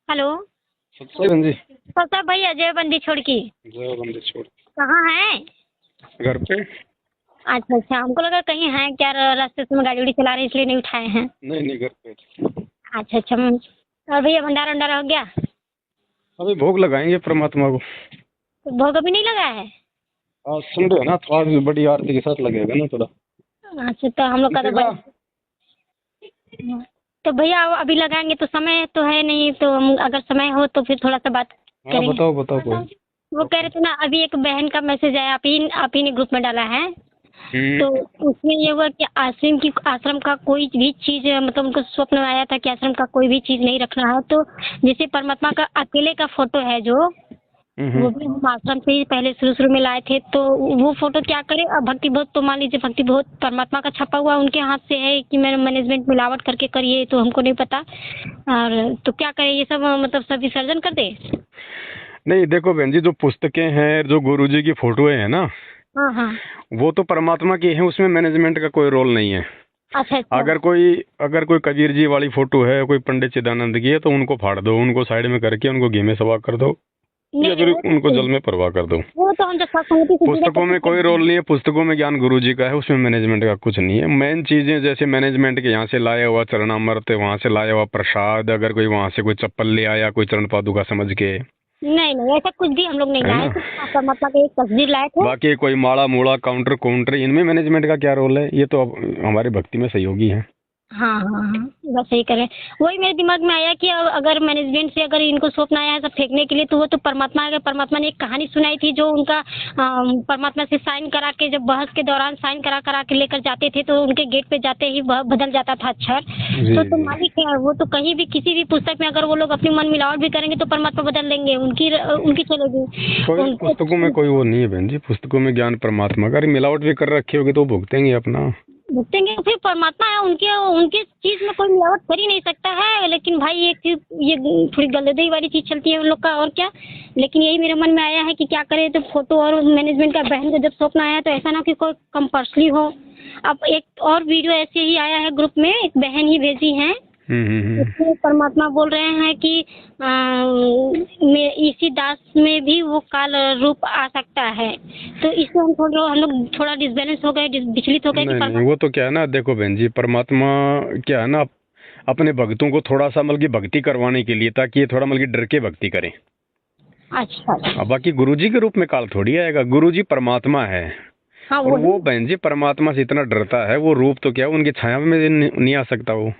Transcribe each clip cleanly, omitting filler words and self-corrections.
Hello. सत्संग बंदी पता भाई अजय बंदी छोड़ की जो बंदी छोड़ कहाँ है? घर पे। अच्छा अच्छा, हमको लगा कहीं है क्या, रास्ते से गाड़ी उड़ी चला रहे इसलिए नहीं उठाए हैं। नहीं नहीं, घर पे। अच्छा अच्छा। और भैया भंडारा वंडारा हो गया? अभी भोग लगाएंगे परमात्मा को। तो भोग अभी नहीं लगा है? आज संडे है ना, तो आज बड़ी आरती के साथ लगेगा ना थोड़ा। अच्छा, तो हम लोग का तो लगेगा। तो भैया अभी लगाएंगे तो समय तो है नहीं, तो अगर समय हो तो फिर थोड़ा सा बात हाँ करेंगे। बताओ बताओ कोई। वो कह रहे थे ना, अभी एक बहन का मैसेज आया, आप ही ने ग्रुप में डाला है। तो उसमें ये हुआ कि आश्रम का कोई भी चीज, मतलब उनको स्वप्न आया था कि आश्रम का कोई भी चीज नहीं रखना है। तो जैसे परमात्मा का अकेले का फोटो है जो, वो भी हम आश्रम से ही पहले शुरू शुरू में लाए थे। तो वो फोटो क्या करे, अब भक्ति बहुत, तो मान लीजिए भक्ति बहुत परमात्मा का छपा हुआ उनके हाथ से है कि मेरे मैनेजमेंट मिलावट करके करिए, तो हमको नहीं पता। और तो क्या करे, ये सब मतलब सब विसर्जन कर दे? नहीं देखो बहन जी, जो पुस्तकें हैं, जो गुरु जी की फोटो है ना, हाँ हाँ। वो तो परमात्मा की है, उसमें मैनेजमेंट का कोई रोल नहीं है। अच्छा अच्छा। अगर कोई कबीर जी वाली फोटो है, कोई पंडित चिदानंद की है, तो उनको फाड़ दो, उनको साइड में करके उनको घी में सवा कर दो, या नहीं फिर वो उनको तो जल में परवाह कर दो। वो तो हम जब सत्संगति से जुड़े पुस्तकों में तभी कोई करते रोल हैं। नहीं है, पुस्तकों में ज्ञान गुरु जी का है, उसमें मैनेजमेंट का कुछ नहीं है। मेन चीजें जैसे मैनेजमेंट के यहाँ से लाया हुआ चरणामृत, वहाँ से लाया हुआ प्रसाद, अगर कोई वहाँ से कोई चप्पल ले आया कोई चरण पादुका समझ के, नहीं नहीं, ऐसा कुछ भी हम लोग नहीं है लाए ना। थे, आपका मतलब एक तस्वीर लाए थे। बाकी कोई माड़ा मूड़ा काउंटर काउंटर, इनमें मैनेजमेंट का क्या रोल है, ये तो अब हमारे भक्ति में सहयोगी है। हाँ हाँ हाँ, बस सही करें। वही मेरे दिमाग में आया कि अगर मैनेजमेंट से अगर इनको स्वप्न आया है सब फेंकने के लिए, तो वो तो परमात्मा, अगर परमात्मा ने एक कहानी सुनाई थी जो उनका परमात्मा से साइन करा के, जब बहस के दौरान साइन करा करा के लेकर जाते थे, तो उनके गेट पे जाते ही बदल जाता था अक्षर। तो जी मालिक है वो, तो कहीं भी किसी भी पुस्तक में अगर वो लोग अपनी मन मिलावट भी करेंगे तो परमात्मा बदल देंगे, उनकी उनकी चलेगी कोई उनको। पुस्तकों में कोई वो नहीं है बहन जी, पुस्तकों में ज्ञान परमात्मा का, अगर मिलावट भी कर रखी होगी तो वो भुगतेंगे अपना। भुगतेंगे, फिर परमात्मा है, उनके उनके चीज में कोई मिलावट कर ही नहीं सकता है। लेकिन भाई एक चीज, ये थोड़ी गलदई वाली चीज चलती है उन लोग का, और क्या। लेकिन यही मेरे मन में आया है कि क्या करें, तो फोटो और मैनेजमेंट का बहन का जब स्वप्न आया, तो ऐसा ना कि कोई कंपल्सरी हो। अब एक और वीडियो ऐसे ही आया है ग्रुप में, एक बहन ही भेजी है। इसमें परमात्मा बोल रहे हैं कि इसी दास में भी वो काल रूप आ सकता है। तो इससे हम लोग थोड़ा डिसबैलेंस हो गए, विचलित हो गए कि नहीं नहीं, परमात्मा। वो तो क्या है ना, देखो बहन जी, परमात्मा क्या है ना, अपने भक्तों को थोड़ा सा मतलब की भक्ति करवाने के लिए, ताकि ये थोड़ा मतलब की डर के भक्ति करें। अच्छा अच्छा। अब बाकी गुरुजी के रूप में काल थोड़ी आएगा, गुरुजी परमात्मा है। हाँ और वही। वो बहन जी परमात्मा से इतना डरता है, वो रूप तो क्या, उनकी छाया में नहीं आ सकता वो।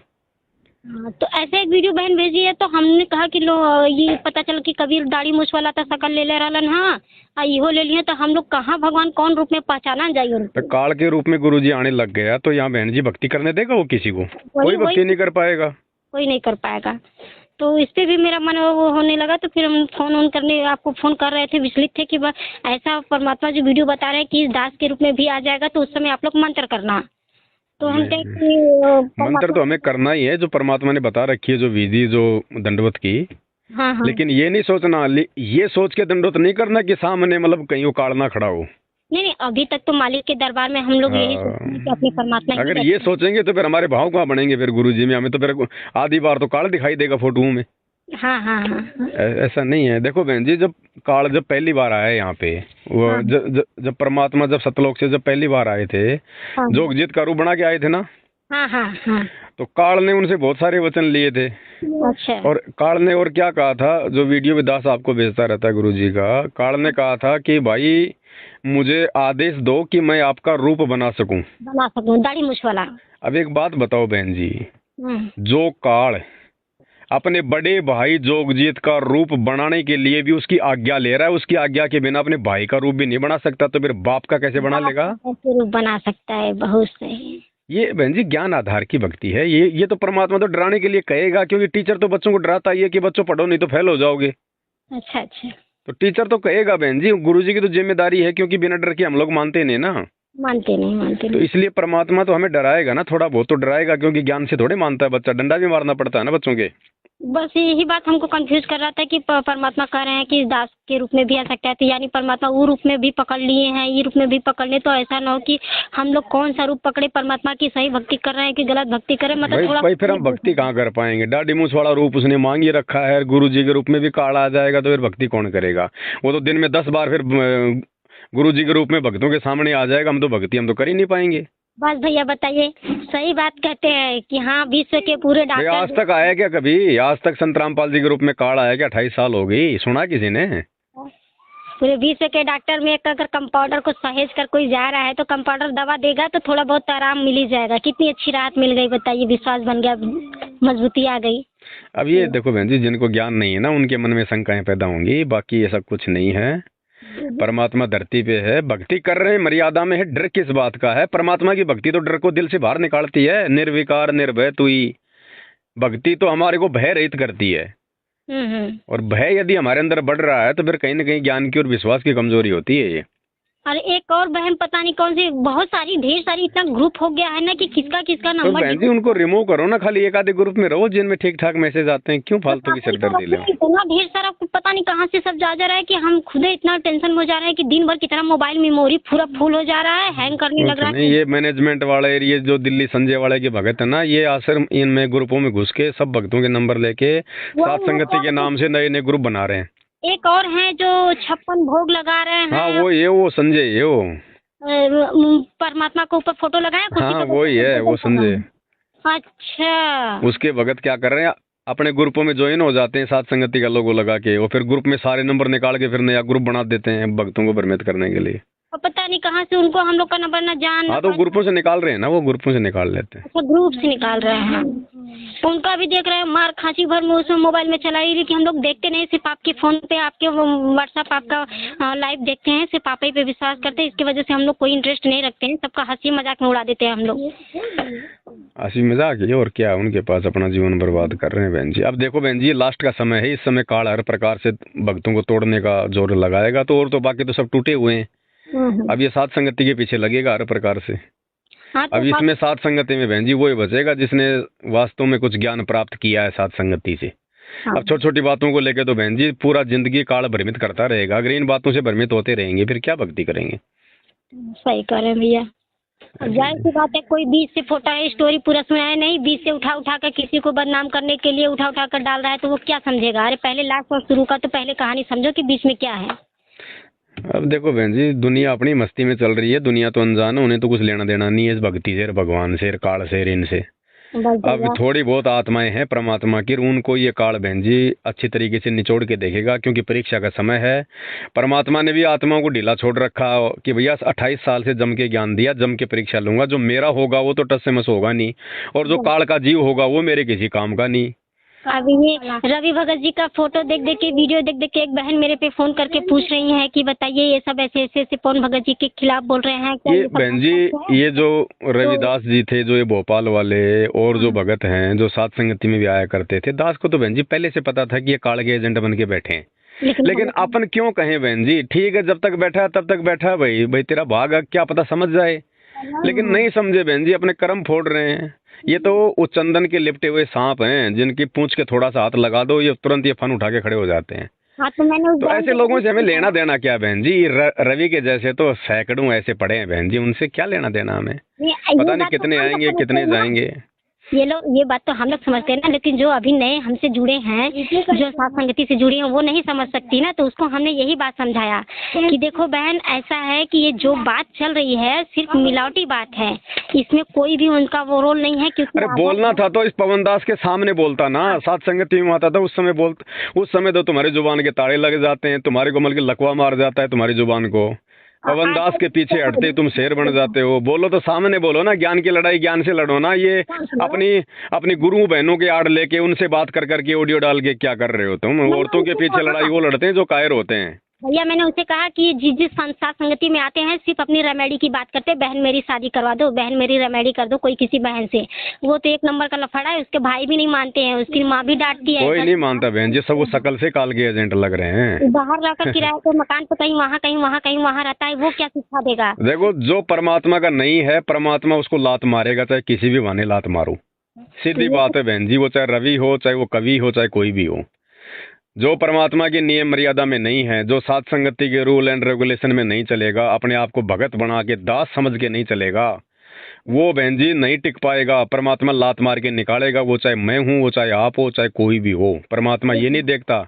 हाँ, तो ऐसे एक वीडियो बहन भेजी है, तो हमने कहा कि लो, ये पता चला कि कबीर दाढ़ी मूछ वाला था, शकल ले ले रहलन, हाँ इहो ले लिए, तो हम लोग कहाँ भगवान कौन रूप में पहचाना जाइए तो उनको। काल के रूप में गुरुजी आने लग गया, तो यहाँ बहन जी भक्ति करने देगा वो किसी को? वही कोई वही, भक्ति नहीं कर पाएगा। कोई नहीं कर पाएगा। तो इस पे भी मेरा मन वो होने लगा, तो फिर हम फोन ऑन करने आपको फोन कर रहे थे, विचलित थे कि ऐसा परमात्मा जो वीडियो बता रहे हैं कि इस दास के रूप में भी आ जाएगा, तो उस समय आप लोग मंत्र करना। तो हम कहें कि मंत्र परमात्मा। तो हमें करना ही है, जो परमात्मा ने बता रखी है, जो विधि, जो दंडवत की। हाँ हाँ। लेकिन ये नहीं सोचना, ये सोच के दंडवत नहीं करना कि सामने मतलब कहीं वो काल ना खड़ा हो। नहीं नहीं, अभी तक तो मालिक के दरबार में हम लोग यही सोचते हैं कि अपने परमात्मा ही अगर रहते ये हैं। सोचेंगे तो फिर हमारे भाव कहाँ बनेंगे फिर गुरु जी में, हमें तो फिर आधी बार तो काल दिखाई देगा फोटो में। हाँ हाँ हाँ हाँ। ऐसा नहीं है। देखो बहन जी, जब काल जब पहली बार आया यहाँ पे, वो हाँ जब परमात्मा जब सतलोक से जब पहली बार आए थे, हाँ जोगजीत का रूप बना के आए थे ना, हाँ हाँ हाँ। तो काल ने उनसे बहुत सारे वचन लिए थे। अच्छा। और काल ने और क्या कहा था, जो वीडियो में दास आपको भेजता रहता है गुरु जी का, काल ने कहा था कि भाई मुझे आदेश दो कि मैं आपका रूप बना सकूं। बना सकूं दाढ़ी मूछ वाला। अब एक बात बताओ बहन जी, हम्म। जो काल अपने बड़े भाई जोगजीत का रूप बनाने के लिए भी उसकी आज्ञा ले रहा है, उसकी आज्ञा के बिना अपने भाई का रूप भी नहीं बना सकता, तो फिर बाप का कैसे बना बाप लेगा? का कैसे रूप बना सकता है, बहुत सही। ये बहन जी ज्ञान आधार की भक्ति है। ये तो परमात्मा तो डराने के लिए कहेगा, क्योंकि टीचर तो बच्चों को डराता ही है कि बच्चों पढ़ो नहीं तो फेल हो जाओगे। अच्छा अच्छा। तो टीचर तो कहेगा बहन जी, गुरु जी की तो जिम्मेदारी है, क्योंकि बिना डर के हम लोग मानते नहीं ना। मानते नहीं, मानते तो नहीं। इसलिए परमात्मा तो हमें डराएगा ना, थोड़ा बहुत तो डराएगा, क्योंकि ज्ञान से थोड़े मानता है बच्चा, डंडा भी मारना पड़ता है ना बच्चों के। बस यही बात हमको कंफ्यूज कर रहा था कि परमात्मा कह रहे हैं कि दास के रूप में भी आ सकता है, तो यानी परमात्मा वो रूप में भी पकड़ लिए हैं, ये रूप में भी पकड़ ले, तो ऐसा ना हो कि हम लोग कौन सा रूप पकड़े, परमात्मा की सही भक्ति कर रहे हैं कि गलत भक्ति करें, मतलब थोड़ा भाई फिर हम भक्ति कहाँ कर पाएंगे? डाडी मूछ वाला रूप उसने मांग ही रखा है, गुरु जी के रूप में भी काल आ जाएगा तो फिर भक्ति कौन करेगा? वो तो दिन में 10 बार फिर गुरु जी के रूप में भक्तों के सामने आ जाएगा, हम तो भक्ति हम तो कर ही नहीं पाएंगे। बस भैया बताइए, सही बात कहते हैं कि हाँ विश्व के पूरे भाई डॉक्टर आज तक आया क्या कभी? आज तक संत रामपाल जी के रूप में काल आया क्या? 28 साल हो गई, सुना किसी ने? पूरे विश्व के डॉक्टर में अगर कंपाउंडर को सहेज कर कोई जा रहा है तो कंपाउंडर दवा देगा तो थोड़ा बहुत आराम मिल ही जाएगा। कितनी अच्छी राहत मिल गई बताइए, विश्वास बन गया, मजबूती आ गई। अब ये देखो बहन जी, जिनको ज्ञान नहीं है ना उनके मन में शंकाएं पैदा होंगी, बाकी ऐसा कुछ नहीं है। परमात्मा धरती पे है, भक्ति कर रहे हैं, मर्यादा में है, डर किस बात का है? परमात्मा की भक्ति तो डर को दिल से बाहर निकालती है। निर्विकार निर्भय तुई भक्ति तो हमारे को भय रहित करती है। और भय यदि हमारे अंदर बढ़ रहा है तो फिर कहीं ना कहीं ज्ञान की और विश्वास की कमजोरी होती है ये। अरे एक और बहन पता नहीं कौन सी, बहुत सारी ढेर सारी इतना ग्रुप हो गया है ना कि किसका किसका तो नंबर। बहन जी उनको रिमूव करो ना, खाली एक आधे ग्रुप में रहो जिनमें ठीक ठाक मैसेज आते हैं, क्यों फालतू की सिरदर्दी ले? इतना ढेर सारा पता नहीं कहाँ से सब जा रहा है कि हम खुद इतना टेंशन हो जा रहा है कि दिन भर कितना मोबाइल मेमोरी पूरा फुल हो जा रहा है, हैंग करने लग रहा है। ये मैनेजमेंट वाले, ये जो दिल्ली संजय वाले के भगत है ना, ये आश्रम इनमें ग्रुपों में घुस के सब भक्तों के नंबर लेके सात संगति के नाम से नए नए ग्रुप बना रहे हैं। एक और हैं जो 56 भोग लगा रहे हैं। हाँ वो संजय है, वो परमात्मा के ऊपर फोटो लगाया। हाँ वही है, वो संजय। अच्छा, उसके भगत क्या कर रहे हैं, अपने ग्रुपों में ज्वाइन हो जाते हैं सात संगति का लोगो लगा के, और फिर ग्रुप में सारे नंबर निकाल के फिर नया ग्रुप बना देते हैं भक्तों को भ्रमित करने के लिए। पता नहीं कहाँ से उनको हम लोग का नंबर न जान। हाँ तो ग्रुपों से निकाल रहे हैं ना, वो ग्रुपों से निकाल लेते हैं। अच्छा, ग्रुप से निकाल रहे हैं। उनका भी देख रहे हैं, मार खांसी भर में उसमें मोबाइल में चला रही कि हम लोग देखते नहीं, सिर्फ आपके फोन पे, आपके व्हाट्सएप, आपका लाइव देखते हैं, सिर्फ आप ही पे विश्वास करते हैं। इसकी वजह से हम लोग कोई इंटरेस्ट नहीं रखते हैं, सबका हंसी मजाक में उड़ा देते हैं हम लोग। हंसी मजाक है और क्या, उनके पास अपना जीवन बर्बाद कर रहे हैं बहन जी। अब देखो बहन जी, लास्ट का समय है, इस समय काल हर प्रकार से भक्तों को तोड़ने का जोर लगाएगा, तो और तो बाकी तो सब टूटे हुए हैं। अब ये सात संगति के पीछे लगेगा हर प्रकार से। हाँ, तो अब इसमें सात संगति में बहन जी वही बचेगा जिसने वास्तव में कुछ ज्ञान प्राप्त किया है सात संगति से। हाँ। अब छोटी छोटी बातों को लेकर तो बहन जी पूरा जिंदगी काल भ्रमित करता रहेगा। अगर इन बातों से भ्रमित होते रहेंगे फिर क्या भक्ति करेंगे? सही कह रहे हैं भैया। जाहिर सी बात है, कोई बीच से फोटा है, स्टोरी पूरा सुनाया नहीं, बीच से उठा उठा कर किसी को बदनाम करने के लिए उठा उठा कर डाल रहा है, तो वो क्या समझेगा? अरे पहले लास्ट और शुरू का तो पहले कहानी समझो कि बीच में क्या है। अब देखो बहन जी, दुनिया अपनी मस्ती में चल रही है, दुनिया तो अनजान है, उन्हें तो कुछ लेना देना नहीं है इस भक्ति से, भगवान से, काल से, इनसे। अब थोड़ी बहुत आत्माएं हैं परमात्मा की, उनको ये काल बहन जी अच्छी तरीके से निचोड़ के देखेगा, क्योंकि परीक्षा का समय है। परमात्मा ने भी आत्माओं को ढीला छोड़ रखा कि भैया 28 साल से जम के ज्ञान दिया, जम के परीक्षा लूंगा, जो मेरा होगा वो तो टस से मस होगा नहीं, और जो काल का जीव होगा वो मेरे किसी काम का नहीं। अभी ये रवि भगत जी का फोटो देख देख के, वीडियो देख देख के एक बहन मेरे पे फोन करके पूछ रही है कि बताइए ये सब ऐसे ऐसे ऐसे पवन भगत जी के खिलाफ बोल रहे हैं। ये बहन जी, ये जो रविदास जी थे, जो ये भोपाल वाले और जो भगत हैं जो सात संगति में भी आया करते थे, दास को तो बहन जी पहले से पता था कि ये काल के एजेंट बन के बैठे हैं। लेकिन अपन क्यों कहें बहन जी, ठीक है जब तक बैठा तब तक बैठा, भाई तेरा भाग क्या पता समझ जाए, लेकिन नहीं समझे बहन जी, अपने कर्म फोड़ रहे हैं। ये तो उस चंदन के लिपटे हुए सांप हैं जिनकी पूंछ के थोड़ा सा हाथ लगा दो, ये तुरंत ये फन उठा के खड़े हो जाते हैं। हाँ, तो ऐसे लोगों से हमें लेना देना क्या बहन जी? रवि के जैसे तो सैकड़ों ऐसे पड़े हैं बहन जी, उनसे क्या लेना देना हमें? पता नहीं कितने आएंगे कितने जाएंगे। ये बात तो हम लोग समझते हैं ना, लेकिन जो अभी नए हमसे जुड़े हैं, जो साथ संगति से जुड़े हैं, वो नहीं समझ सकती ना। तो उसको हमने यही बात समझाया कि देखो बहन, ऐसा है कि ये जो बात चल रही है सिर्फ मिलावटी बात है, इसमें कोई भी उनका वो रोल नहीं है। क्योंकि अरे बोलना था तो इस पवन दास के सामने बोलता ना, साथ संगति में आता था उस समय तो तुम्हारी जुबान के ताड़े लग जाते हैं, तुम्हारे को मतलब लकवा मार जाता है तुम्हारी जुबान को। पवन दास के पीछे हटते तुम शेर बन जाते हो। बोलो तो सामने बोलो ना, ज्ञान की लड़ाई ज्ञान से लड़ो ना। ये अपनी गुरु बहनों के आड़ लेके उनसे बात कर करके ऑडियो डाल के क्या कर रहे हो तुम? औरतों के पीछे लड़ाई वो लड़ते हैं जो कायर होते हैं। भैया मैंने उसे कहा कि जिस साथ संगति में आते हैं सिर्फ अपनी रेमेडी की बात करते हैं, बहन मेरी शादी करवा दो, बहन मेरी रेमेडी कर दो कोई किसी बहन से। वो तो एक नंबर का लफड़ा है, उसके भाई भी नहीं मानते हैं, उसकी माँ भी डांटती है। कोई नहीं मानता बहन जी, सब वो शकल से काल के एजेंट लग रहे हैं। बाहर रहकर किराए के मकान पे कहीं वहाँ कहीं वहाँ कहीं वहाँ रहता है, वो क्या शिक्षा देगा? देखो जो परमात्मा का नहीं है, परमात्मा उसको लात मारेगा, चाहे किसी भी बहाने लात मारो। सीधी बात है बहन जी, वो चाहे रवि हो, चाहे वो कवि हो, चाहे कोई भी हो, जो परमात्मा की नियम मर्यादा में नहीं है, जो सात संगति के रूल एंड रेगुलेशन में नहीं चलेगा, अपने आप को भगत बना के दास समझ के नहीं चलेगा, वो बहन जी नहीं टिक पाएगा। परमात्मा लात मार के निकालेगा, वो चाहे मैं हूँ, वो चाहे आप हो, चाहे कोई भी हो। परमात्मा ये नहीं देखता,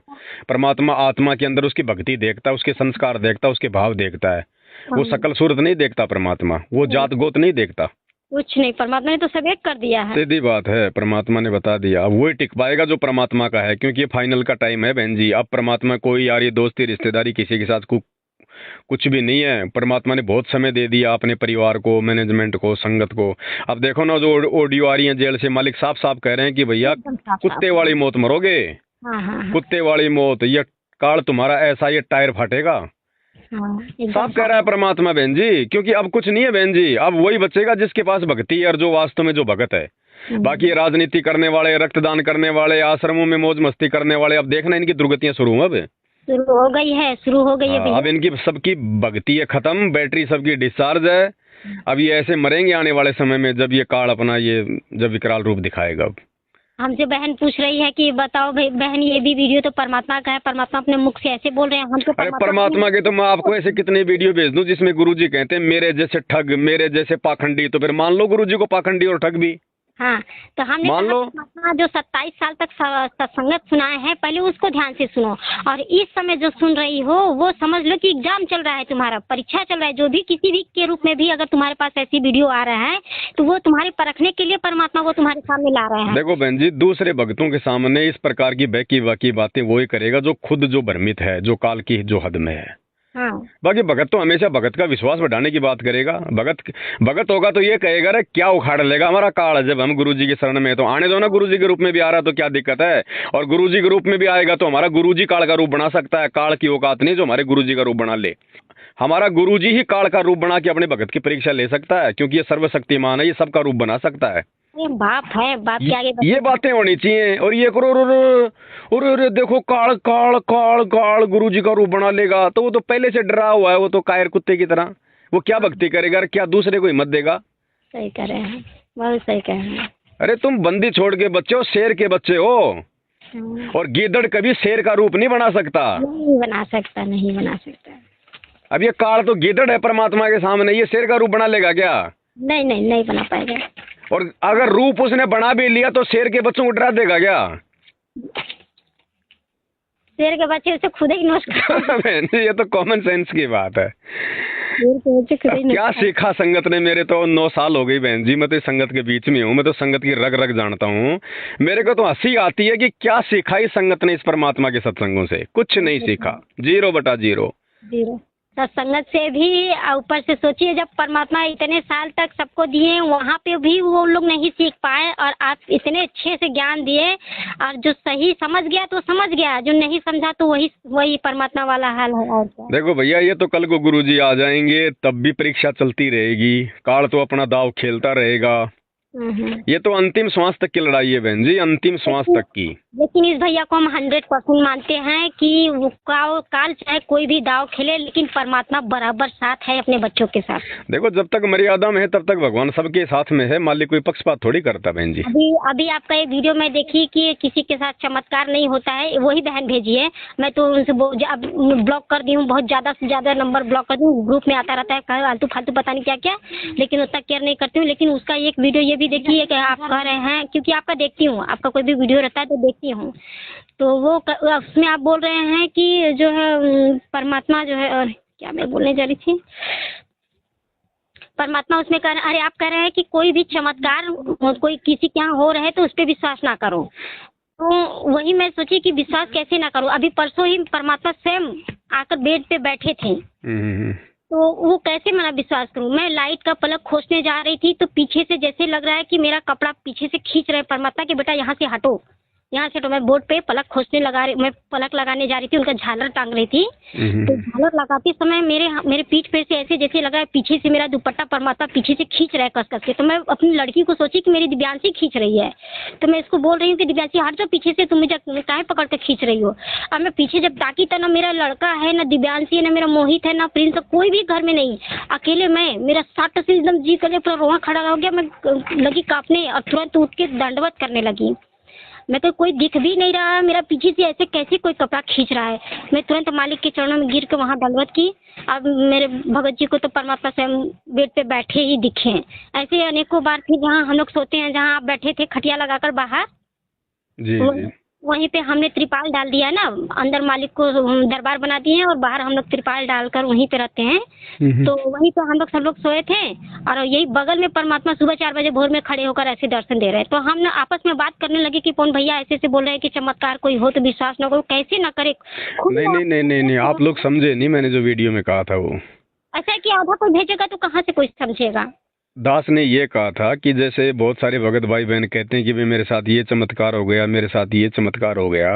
परमात्मा आत्मा के अंदर उसकी भक्ति देखता, उसके संस्कार देखता, उसके भाव देखता है। वो शकल सूरत नहीं देखता परमात्मा, वो जात गोत नहीं देखता, कुछ नहीं। परमात्मा ने तो सब एक कर दिया है, सीधी बात है, परमात्मा ने बता दिया। अब वही टिक पाएगा जो परमात्मा का है, क्योंकि ये फाइनल का टाइम है बहन जी। अब परमात्मा कोई यारी दोस्ती रिश्तेदारी किसी के साथ कुछ भी नहीं है। परमात्मा ने बहुत समय दे दिया अपने परिवार को, मैनेजमेंट को, संगत को। अब देखो ना, जो ऑडियो आ रही है जेल से, मालिक साफ साफ कह रहे हैं कि भैया कुत्ते वाली मौत मरोगे। हाँ। कुत्ते वाली मौत, ये काल तुम्हारा ऐसा, ये टायर फटेगा। साफ कह रहा है परमात्मा बहन जी, क्योंकि अब कुछ नहीं है बहन जी। अब वही बचेगा जिसके पास भक्ति है और जो वास्तव में जो भगत है। बाकी राजनीति करने वाले, रक्तदान करने वाले, आश्रमों में मौज मस्ती करने वाले, अब देखना इनकी दुर्गतियां शुरू हुआ, अब शुरू हो गई है, शुरू हो गई है। अब इनकी सबकी भक्ति है खत्म, बैटरी सबकी डिस्चार्ज है। अब ये ऐसे मरेंगे आने वाले समय में, जब ये काल अपना ये जब विकराल रूप दिखाएगा। अब हमसे बहन पूछ रही है कि बताओ भाई बहन, ये भी वीडियो तो परमात्मा का है, परमात्मा अपने मुख से ऐसे बोल रहे हैं, हम तो अरे परमात्मा के तो मैं आपको ऐसे कितने वीडियो भेज दूं जिसमें गुरुजी कहते हैं मेरे जैसे ठग, मेरे जैसे पाखंडी। तो फिर मान लो गुरुजी को पाखंडी और ठग भी। हाँ, तो हमने मान लो जो 27 साल तक सत्संगत सुनाए हैं, पहले उसको ध्यान से सुनो। और इस समय जो सुन रही हो वो समझ लो कि एग्जाम चल रहा है, तुम्हारा परीक्षा चल रहा है। जो भी किसी भी के रूप में भी अगर तुम्हारे पास ऐसी वीडियो आ रहा है तो वो तुम्हारे परखने के लिए परमात्मा वो तुम्हारे सामने ला रहे हैं। देखो बहन जी, दूसरे भक्तों के सामने इस प्रकार की बैकी बाकी बातें वही करेगा जो खुद जो भ्रमित है, जो काल की जो हद में है। हाँ। बाकी भगत तो हमेशा भगत का विश्वास बढ़ाने की बात करेगा। भगत होगा तो ये कहेगा रे क्या उखाड़ लेगा हमारा काल, जब हम गुरुजी की शरण में। तो आने दो ना, गुरुजी के रूप में भी आ रहा तो क्या दिक्कत है। और गुरुजी के रूप में भी आएगा तो हमारा गुरुजी काल का रूप बना सकता है। काल की औकात नहीं जो हमारे गुरुजी का रूप बना ले। हमारा गुरुजी ही काल का रूप बना के अपने भगत की परीक्षा ले सकता है, क्योंकि ये सर्वशक्तिमान है, ये सबका रूप बना सकता है। बाप है, बाप के आगे ये बातें होनी चाहिए। और ये करो और देखो काल काल काल काल गुरुजी का रूप बना लेगा, तो वो तो पहले से डरा हुआ है, वो तो कायर कुत्ते की तरह। वो क्या भक्ति करेगा, क्या दूसरे को हिम्मत देगा। सही कह रहे हैं, बहुत सही कह रहे हैं। अरे तुम बंदी छोड़ के बच्चे हो, शेर के बच्चे हो। और गीदड़ कभी शेर का रूप नहीं बना सकता, नहीं बना सकता, नहीं बना सकता। अब ये काल तो गीदड़ है परमात्मा के सामने, ये शेर का रूप बना लेगा क्या? नहीं नहीं नहीं बना पाएगा। और अगर रूप उसने बना भी लिया तो शेर के बच्चों को डरा देगा क्या? शेर के बच्चे उसे खुद ही नष्ट ये तो कॉमन सेंस की बात है। क्या सीखा संगत ने? मेरे तो 9 साल हो गई बहन जी, मैं तो संगत के बीच में हूँ, मैं तो संगत की रग रग जानता हूँ। मेरे को तो हंसी आती है कि क्या सीखा इस संगत ने इस परमात्मा के सत्संगों से। कुछ नहीं सीखा, 0/0। सत्संगत से भी ऊपर से सोचिए, जब परमात्मा इतने साल तक सबको दिए, वहाँ पे भी वो लोग नहीं सीख पाए, और आप इतने अच्छे से ज्ञान दिए। और जो सही समझ गया तो समझ गया, जो नहीं समझा तो वही परमात्मा वाला हाल है। और क्या देखो भैया, ये तो कल को गुरुजी आ जाएंगे तब भी परीक्षा चलती रहेगी, काल तो अपना दाव खेलता रहेगा। ये तो अंतिम श्वास तक की लड़ाई है बहन जी, अंतिम श्वास तक की। लेकिन इस भैया को हम 100% मानते हैं कि वो काल चाहे कोई भी दाव खेले, लेकिन परमात्मा बराबर साथ है अपने बच्चों के साथ। देखो जब तक मर्यादा में है तब तक भगवान सबके साथ में है, मालिक कोई पक्षपात थोड़ी करता बहन जी। अभी आपका एक वीडियो में देखी कि किसी के साथ चमत्कार नहीं होता है, वही बहन भेजी है। मैं तो उनसे ब्लॉक कर दी हूँ, बहुत ज़्यादा से ज़्यादा नंबर ब्लॉक कर दूँ। ग्रुप में आता रहता है फालतू फालतू पता नहीं क्या क्या, लेकिन उतना केयर नहीं करती हूँ। लेकिन उसका एक वीडियो ये भी देखी है कि आप कह रहे हैं, क्योंकि आपका देखती हूँ, आपका कोई भी वीडियो रहता है तो देखती हूँ, तो वो उसमें आप बोल रहे हैं कि जो है परमात्मा जो है, और क्या मैं बोलने जा रही थी, परमात्मा उसमें कह रहे, अरे आप कह रहे हैं कि कोई भी चमत्कार कोई किसी के यहाँ हो रहे हैं तो उस पर विश्वास ना करो। तो वही मैं सोची कि विश्वास कैसे ना करूँ। अभी परसों ही परमात्मा स्वयं आकर बेड पे बैठे थे, तो वो कैसे मैं विश्वास करूं। मैं लाइट का पलक खोजने जा रही थी तो पीछे से जैसे लग रहा है कि मेरा कपड़ा पीछे से खींच रहे परमात्मा कि बेटा यहाँ से हटो, यहाँ से तो मैं बोर्ड पे मैं पलक लगाने जा रही थी, उनका झालर टांग रही थी। तो झालर लगाते समय मेरे पीठ पे से ऐसे जैसे लगा है पीछे से मेरा दुपट्टा परमात्मा पीछे से खींच रहा है कस कस के। तो मैं अपनी लड़की को सोची कि मेरी दिव्यांशी खींच रही है, तो मैं इसको बोल रही हूँ कि दिव्यांशी हट जाओ पीछे से, तुम मुझे काहे पकड़ के खींच रही हो। अब मैं पीछे जब ताकी तो ना मेरा लड़का है, ना दिव्यांशी है, ना मेरा मोहित है, ना प्रिंस, कोई भी घर में नहीं, अकेले मैं। मेरा साट से एकदम जी कर पूरा रोआ खड़ा हो गया, मैं लगी कांपने और तुरंत उठ के दंडवत करने लगी। मैं तो कोई दिख भी नहीं रहा, मेरा पीछे से ऐसे कैसे कोई कपड़ा खींच रहा है। मैं तुरंत मालिक के चरणों में गिर के वहाँ दंडवत की। अब मेरे भगत जी को तो परमात्मा स्वयं बेड पे बैठे ही दिखे। ऐसे अनेकों बार फिर जहाँ हम लोग सोते हैं, जहाँ आप बैठे थे खटिया लगाकर बाहर, जी। वहीं पे हमने त्रिपाल डाल दिया ना, अंदर मालिक को दरबार बना दिए हैं और बाहर हम लोग त्रिपाल डालकर वहीं पे रहते हैं। तो वहीं पे हम लोग सब लोग सोए थे और यही बगल में परमात्मा सुबह 4 बजे भोर में खड़े होकर ऐसे दर्शन दे रहे हैं। तो हम ना आपस में बात करने लगे कि पवन भैया ऐसे बोल रहे हैं कि चमत्कार कोई हो तो विश्वास न करो, कैसे ना करे। नहीं, आप लोग समझे नहीं, मैंने जो वीडियो में कहा था वो ऐसा है कि आधा कोई भेजेगा तो कहाँ से कोई समझेगा। दास ने ये कहा था कि जैसे बहुत सारे भगत भाई बहन कहते हैं कि भाई मेरे साथ ये चमत्कार हो गया, मेरे साथ ये चमत्कार हो गया।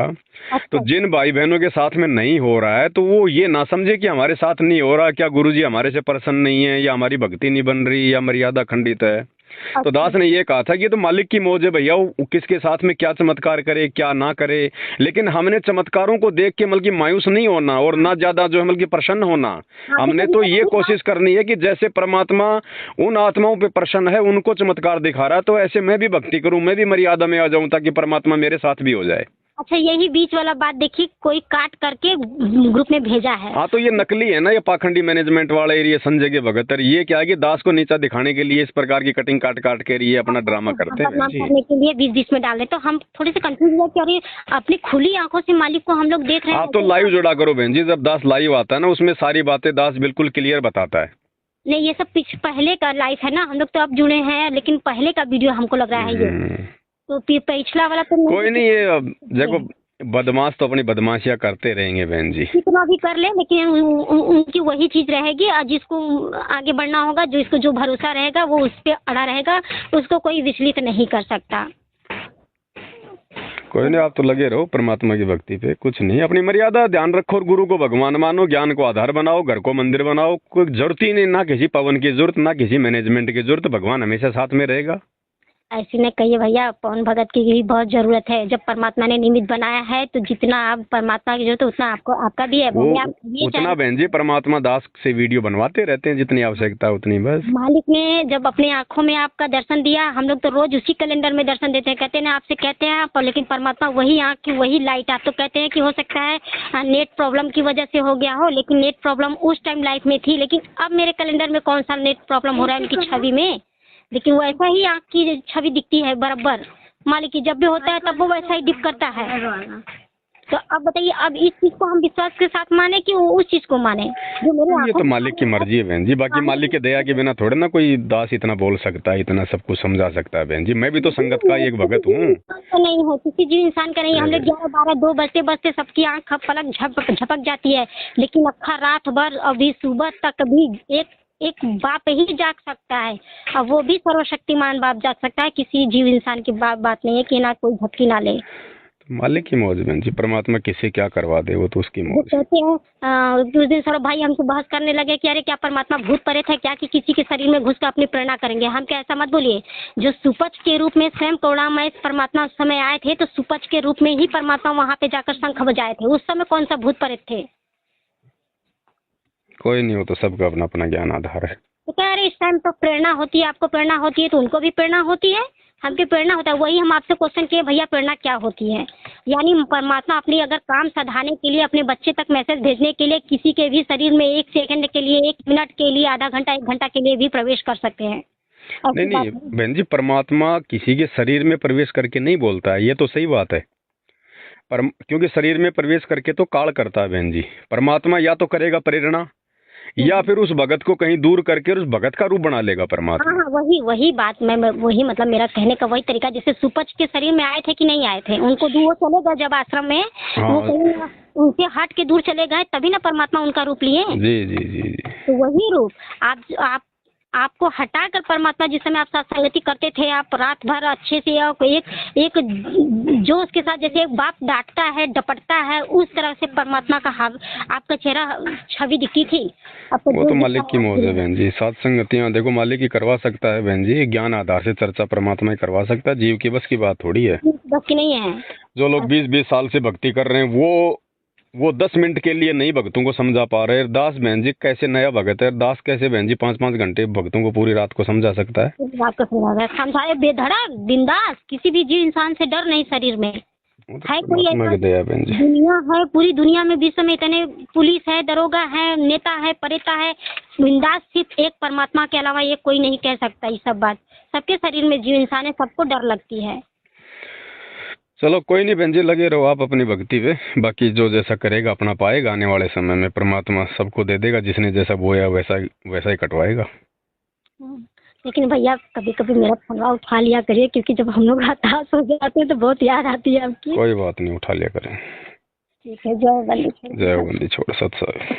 तो जिन भाई बहनों के साथ में नहीं हो रहा है तो वो ये ना समझे कि हमारे साथ नहीं हो रहा, क्या गुरुजी हमारे से प्रसन्न नहीं है, या हमारी भक्ति नहीं बन रही, या मर्यादा खंडित है। तो दास ने ये कहा था कि ये तो मालिक की मौज है भैया, वो किसके साथ में क्या चमत्कार करे क्या ना करे। लेकिन हमने चमत्कारों को देख के मतलब मायूस नहीं होना और ना ज्यादा जो है मतलब प्रसन्न होना। हमने तो ये कोशिश करनी है कि जैसे परमात्मा उन आत्माओं पे प्रसन्न है, उनको चमत्कार दिखा रहा है, तो ऐसे मैं भी भक्ति करूं, मैं भी मर्यादा में आ जाऊं ताकि परमात्मा मेरे साथ भी हो जाए। अच्छा, यही बीच वाला बात देखिए, कोई काट करके ग्रुप में भेजा है। हाँ, तो ये नकली है ना, ये पाखंडी मैनेजमेंट वाला एरिया संजय के भगत। ये क्या है कि दास को नीचा दिखाने के लिए इस प्रकार की कटिंग काट के ये अपना ड्रामा करते हैं करने के लिए 20-20 में डाल रहे। तो हम थोड़े से कंफ्यूज हुए कि अरे अपनी खुली आंखों से मालिक को हम लोग देख रहे हैं। आप तो लाइव जुड़ा करो बहन जी, जब दास लाइव आता है ना उसमें सारी बातें दास बिल्कुल क्लियर बताता है। नहीं, ये सब पहले का लाइव है ना, हम लोग तो अब जुड़े हैं, लेकिन पहले का वीडियो हमको लग रहा है ये। तो पिछला वाला तो कोई नहीं, ये देखो बदमाश तो अपनी बदमाशियां करते रहेंगे बहन जी, कितना भी कर ले, लेकिन उनकी वही चीज रहेगी। और जिसको आगे बढ़ना होगा, जो इसको जो भरोसा रहेगा वो उस पर अड़ा रहेगा, उसको कोई विचलित नहीं कर सकता। कोई नहीं, आप तो लगे रहो परमात्मा की भक्ति पे, कुछ नहीं, अपनी मर्यादा ध्यान रखो और गुरु को भगवान मानो, ज्ञान को आधार बनाओ, घर को मंदिर बनाओ। कोई जरूरत ही नहीं, ना किसी पवन की जरूरत, ना किसी मैनेजमेंट की जरूरत, भगवान हमेशा साथ में रहेगा। ऐसे न कहिए भैया, पवन भगत की भी बहुत जरूरत है। जब परमात्मा ने निमित्त बनाया है तो जितना आप परमात्मा की जरूरत है उतना आपको आपका भी है। उतना बहन जी परमात्मा दास से वीडियो बनवाते रहते हैं, जितनी आवश्यकता उतनी बस। मालिक ने जब अपनी आंखों में आपका दर्शन दिया, हम लोग तो रोज उसी कैलेंडर में दर्शन देते हैं, कहते हैं आपसे कहते हैं आप, लेकिन परमात्मा वही आंख की वही लाइट। आप तो कहते हैं कि हो सकता है नेट प्रॉब्लम की वजह से हो गया हो, लेकिन नेट प्रॉब्लम उस टाइम लाइफ में थी, लेकिन अब मेरे कैलेंडर में कौन सा नेट प्रॉब्लम हो रहा है उनकी छवि में। लेकिन वो ऐसा ही आँख की छवि दिखती है बराबर। मालिक की जब भी होता है तब वो वैसा ही डिप करता है। तो अब बताइए, अब इस चीज को हम विश्वास के साथ माने कि वो उस चीज को माने जो मेरे। ये तो मालिक की मर्जी है बहन जी, बाकी मालिक के दया के बिना थोड़े ना कोई दास इतना बोल सकता है, इतना सब कुछ समझा सकता है बहन जी। मैं भी तो संगत का एक भगत हूँ। तो नहीं है किसी जीव इंसान का नहीं। हम लोग 11-12-2 बजते सबकी आँख पलक झपक जाती है, लेकिन अक्खा रात भर अभी सुबह तक भी एक बाप ही जाग सकता है, और वो भी सर्वशक्तिमान बाप जाग सकता है। किसी जीव इंसान की बात नहीं है कि ना कोई झपकी ना ले। मालिक की मौज बहन जी, परमात्मा किसे क्या करवा दे वो तो उसकी मौज। कहते हैं उस दिन सौरभ भाई हमसे बहस करने लगे कि अरे क्या परमात्मा भूत प्रेत है क्या कि किसी के शरीर में घुस कर अपनी प्रेरणा करेंगे। हम क्या, ऐसा मत बोलिए। जो सुपच के रूप में स्वयं करुणामय परमात्मा उस समय आए थे, तो सुपच के रूप में ही परमात्मा वहाँ पे जाकर शंख बजाए थे। उस समय कौन सा भूत प्रेत थे? कोई नहीं, हो तो सबका अपना अपना ज्ञान आधार है। तो कह रहे इस टाइम तो प्रेरणा होती है, आपको प्रेरणा होती है तो उनको भी प्रेरणा होती है, हमकी प्रेरणा होता है। वही हम आपसे क्वेश्चन किए, भैया प्रेरणा क्या होती है? यानी परमात्मा अपनी अगर काम सधाने के लिए, अपने बच्चे तक मैसेज भेजने के लिए, किसी के भी शरीर में 1 सेकंड के लिए, 1 मिनट के लिए, आधा घंटा 1 घंटा के लिए भी प्रवेश कर सकते हैं। नहीं बहन जी, परमात्मा किसी के शरीर में प्रवेश करके नहीं बोलता है, ये तो सही बात है। पर क्योंकि शरीर में प्रवेश करके तो काल करता है बहन जी। परमात्मा या तो करेगा प्रेरणा, या फिर उस भगत को कहीं दूर करके उस भगत का रूप बना लेगा परमात्मा। हाँ, वही बात मैं वही मतलब मेरा कहने का वही तरीका। जैसे सुपच के शरीर में आए थे कि नहीं आए थे, उनको दूर चले गए जब आश्रम में, वो कहीं उनसे हट के दूर चले गए, तभी ना परमात्मा उनका रूप लिए। जी जी जी जी। तो वही रूप आप आपको हटाकर परमात्मा, जिस समय आप सत्संगति करते थे, आप रात भर अच्छे से एक जोश के साथ, जैसे एक बाप डांटता है, डपटता है, उस तरह से परमात्मा का आपका चेहरा छवि दिखती थी। वो तो मालिक की मौज है बहन जी। सत्संगतियाँ देखो मालिक ही करवा सकता है बहन जी, ज्ञान आधार से चर्चा परमात्मा ही करवा सकता है, जीव की बस की बात थोड़ी है। बस की नहीं है। जो लोग 20-20 साल से भक्ति कर रहे हैं वो 10 मिनट के लिए नहीं भक्तों को समझा पा रहे। दास बहन जी कैसे नया भगत है, दास कैसे बहन जी 5-5 घंटे भक्तों को पूरी रात को समझा सकता है। रात को समझाए बेधड़क बिंदास, किसी भी जीव इंसान से डर नहीं शरीर में है। कोई ऐसा दुनिया है, पूरी दुनिया में विश्व में इतने पुलिस है, दरोगा है, नेता है, परेता है, बिंदास सिर्फ एक परमात्मा के अलावा ये कोई नहीं कह सकता। ये सब बात सबके शरीर में जीव इंसान है, सबको डर लगती है। चलो कोई नहीं बहन जी, लगे रहो आप अपनी भक्ति पे, बाकी जो जैसा करेगा अपना पाएगा। आने वाले समय में परमात्मा सबको दे देगा, जिसने जैसा बोया वैसा ही कटवाएगा। लेकिन भैया कभी कभी मेरा फोन उठा लिया करिए, क्योंकि जब हम लोग हताश हो जाते हैं तो बहुत याद आती है आपकी। कोई बात नहीं, उठा लिया करें। ठीक है। जय बंदी छोड़ सत्संग।